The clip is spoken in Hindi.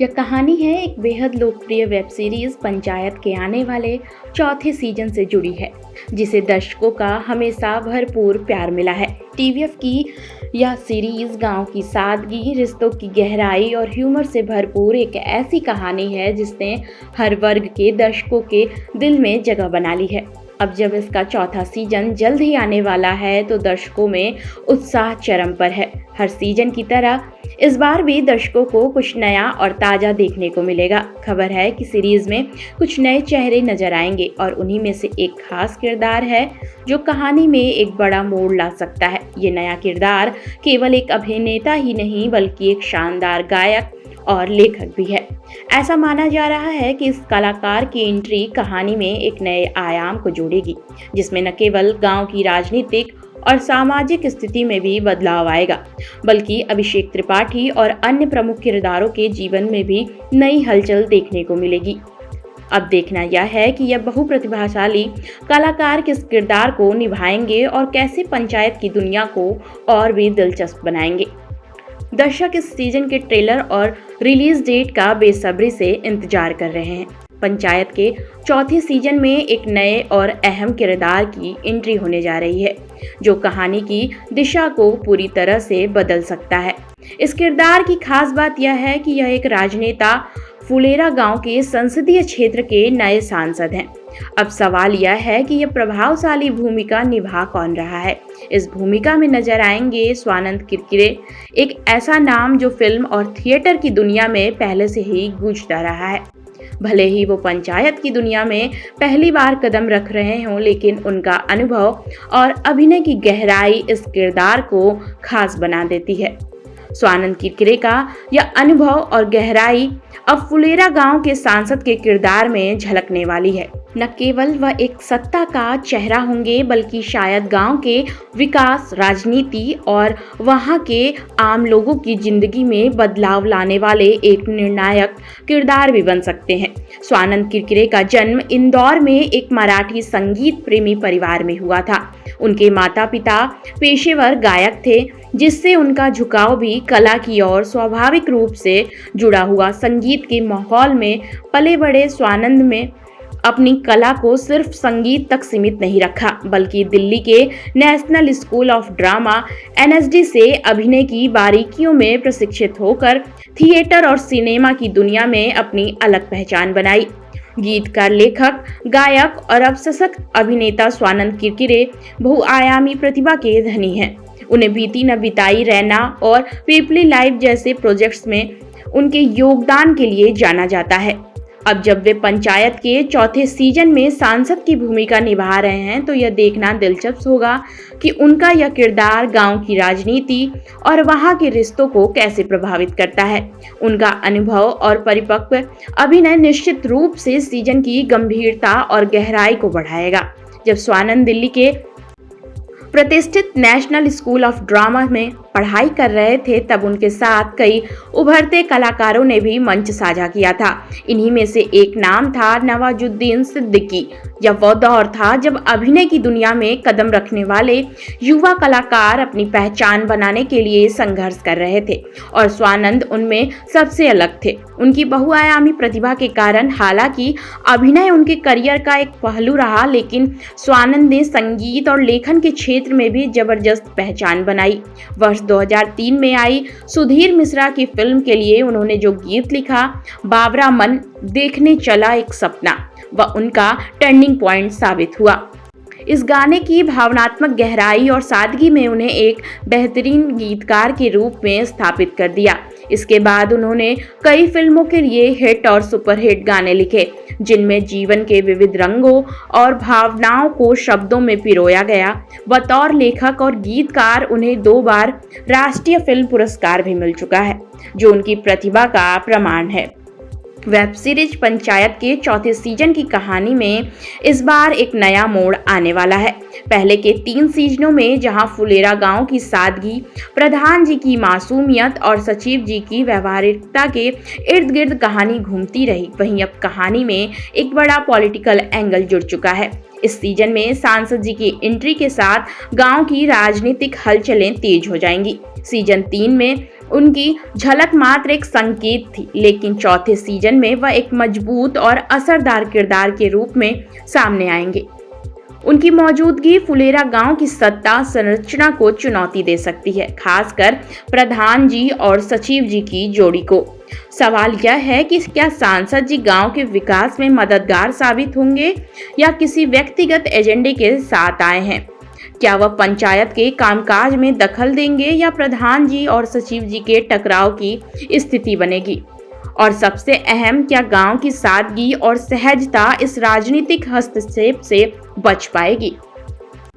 यह कहानी है एक बेहद लोकप्रिय वेब सीरीज पंचायत के आने वाले चौथे सीजन से जुड़ी है, जिसे दर्शकों का हमेशा भरपूर प्यार मिला है। टीवीएफ की यह सीरीज गांव की सादगी, रिश्तों की गहराई और ह्यूमर से भरपूर एक ऐसी कहानी है जिसने हर वर्ग के दर्शकों के दिल में जगह बना ली है। अब जब इसका चौथा सीजन जल्द ही आने वाला है तो दर्शकों में उत्साह चरम पर है। हर सीजन की तरह इस बार भी दर्शकों को कुछ नया और ताज़ा देखने को मिलेगा। खबर है कि सीरीज में कुछ नए चेहरे नजर आएंगे और उन्हीं में से एक खास किरदार है जो कहानी में एक बड़ा मोड़ ला सकता है। ये नया किरदार केवल एक अभिनेता ही नहीं बल्कि एक शानदार गायक और लेखक भी है। ऐसा माना जा रहा है कि इस कलाकार की एंट्री कहानी में एक नए आयाम को जोड़ेगी, जिसमें न केवल गांव की राजनीतिक और सामाजिक स्थिति में भी बदलाव आएगा, बल्कि अभिषेक त्रिपाठी और अन्य प्रमुख किरदारों के जीवन में भी नई हलचल देखने को मिलेगी। अब देखना यह है कि यह बहुप्रतिभाशाली कलाकार किस किरदार को निभाएंगे और कैसे पंचायत की दुनिया को और भी दिलचस्प बनाएंगे। दर्शक इस सीजन के ट्रेलर और रिलीज डेट का बेसब्री से इंतजार कर रहे हैं। पंचायत के चौथे सीजन में एक नए और अहम किरदार की एंट्री होने जा रही है, जो कहानी की दिशा को पूरी तरह से बदल सकता है। इस किरदार की खास बात यह है कि यह एक राजनेता फुलेरा गांव के संसदीय क्षेत्र के नए सांसद हैं। अब सवाल यह है कि यह प्रभावशाली भूमिका निभा कौन रहा है। इस भूमिका में नजर आएंगे स्वानंद किरकिरे, एक ऐसा नाम जो फिल्म और थिएटर की दुनिया में पहले से ही गूंजता रहा है। भले ही वो पंचायत की दुनिया में पहली बार कदम रख रहे हों, लेकिन उनका अनुभव और अभिनय की गहराई इस किरदार को खास बना देती है। स्वानंद किरकिरे का यह अनुभव और गहराई अब फुलेरा गांव के सांसद के किरदार में झलकने वाली है। न केवल वह एक सत्ता का चेहरा होंगे, बल्कि शायद गांव के विकास, राजनीति और वहां के आम लोगों की जिंदगी में बदलाव लाने वाले एक निर्णायक किरदार भी बन सकते हैं। स्वानंद किरकिरे का जन्म इंदौर में एक मराठी संगीत प्रेमी परिवार में हुआ था। उनके माता पिता पेशेवर गायक थे, जिससे उनका झुकाव भी कला की ओर स्वाभाविक रूप से जुड़ा हुआ। संगीत के माहौल में पले बड़े स्वानंद में अपनी कला को सिर्फ संगीत तक सीमित नहीं रखा, बल्कि दिल्ली के national school of drama (NSD) से अभिनय की बारीकियों में प्रशिक्षित होकर थिएटर और सिनेमा की दुनिया में अपनी अलग पहचान बनाई। गीतकार, लेखक, गायक और अब सशक्त अभिनेता स्वानंद किरकिरे बहुआयामी प्रतिभा के धनी हैं। उन्हें बीती न बिताई, रैना और पीपली लाइव जैसे प्रोजेक्ट्स में उनके योगदान के लिए जाना जाता है। अब जब वे पंचायत के चौथे सीजन में सांसद की भूमिका निभा रहे हैं तो यह देखना दिलचस्प होगा कि उनका यह किरदार गांव की राजनीति और वहां के रिश्तों को कैसे प्रभावित करता है। उनका अनुभव और परिपक्व अभिनय निश्चित रूप से सीजन की गंभीरता और गहराई को बढ़ाएगा। जब स्वानंद दिल्ली के प्रतिष्ठित नेशनल स्कूल ऑफ ड्रामा में पढ़ाई कर रहे थे, तब उनके साथ कई उभरते कलाकारों ने भी मंच साझा किया था। इन्हीं में से एक नाम था नवाजुद्दीन सिद्दीकी। यह वो दौर था जब अभिनय की दुनिया में कदम रखने वाले युवा कलाकार अपनी पहचान बनाने के लिए संघर्ष कर रहे थे और स्वानंद उनमें सबसे अलग थे। उनकी बहुआयामी प्रतिभा के कारण हालांकि अभिनय उनके करियर का एक पहलू रहा, लेकिन स्वानंद ने संगीत और लेखन के क्षेत्र में भी जबरदस्त पहचान बनाई। वर्ष 2003 में आई सुधीर मिश्रा की फिल्म के लिए उन्होंने जो गीत लिखा, बावरा मन देखने चला एक सपना, वह उनका टर्निंग पॉइंट साबित हुआ। इस गाने की भावनात्मक गहराई और सादगी में उन्हें एक बेहतरीन गीतकार के रूप में स्थापित कर दिया। इसके बाद उन्होंने कई फिल्मों के लिए हिट और सुपरहिट गाने लिखे, जिनमें जीवन के विविध रंगों और भावनाओं को शब्दों में पिरोया गया। बतौर लेखक और गीतकार उन्हें 2 बार राष्ट्रीय फिल्म पुरस्कार भी मिल चुका है, जो उनकी प्रतिभा का प्रमाण है। वेब सीरीज पंचायत के चौथे सीजन की कहानी में इस बार एक नया मोड़ आने वाला है। पहले के 3 सीजनों में जहां फुलेरा गांव की सादगी, प्रधान जी की मासूमियत और सचिव जी की व्यवहारिकता के इर्द गिर्द कहानी घूमती रही, वहीं अब कहानी में एक बड़ा पॉलिटिकल एंगल जुड़ चुका है। इस सीजन में सांसद जी की एंट्री के साथ गांव की राजनीतिक हलचलें तेज हो जाएंगी। सीजन 3 में उनकी झलक मात्र एक संकेत थी, लेकिन चौथे सीजन में वह एक मजबूत और असरदार किरदार के रूप में सामने आएंगे। उनकी मौजूदगी फुलेरा गांव की सत्ता संरचना को चुनौती दे सकती है, खासकर प्रधान जी और सचिव जी की जोड़ी को। सवाल यह है कि क्या सांसद जी गांव के विकास में मददगार साबित होंगे या किसी व्यक्तिगत एजेंडे के साथ आए हैं। क्या वह पंचायत के कामकाज में दखल देंगे या प्रधान जी और सचिव जी के टकराव की स्थिति बनेगी। और सबसे अहम, क्या गांव की सादगी और सहजता इस राजनीतिक हस्तक्षेप से बच पाएगी।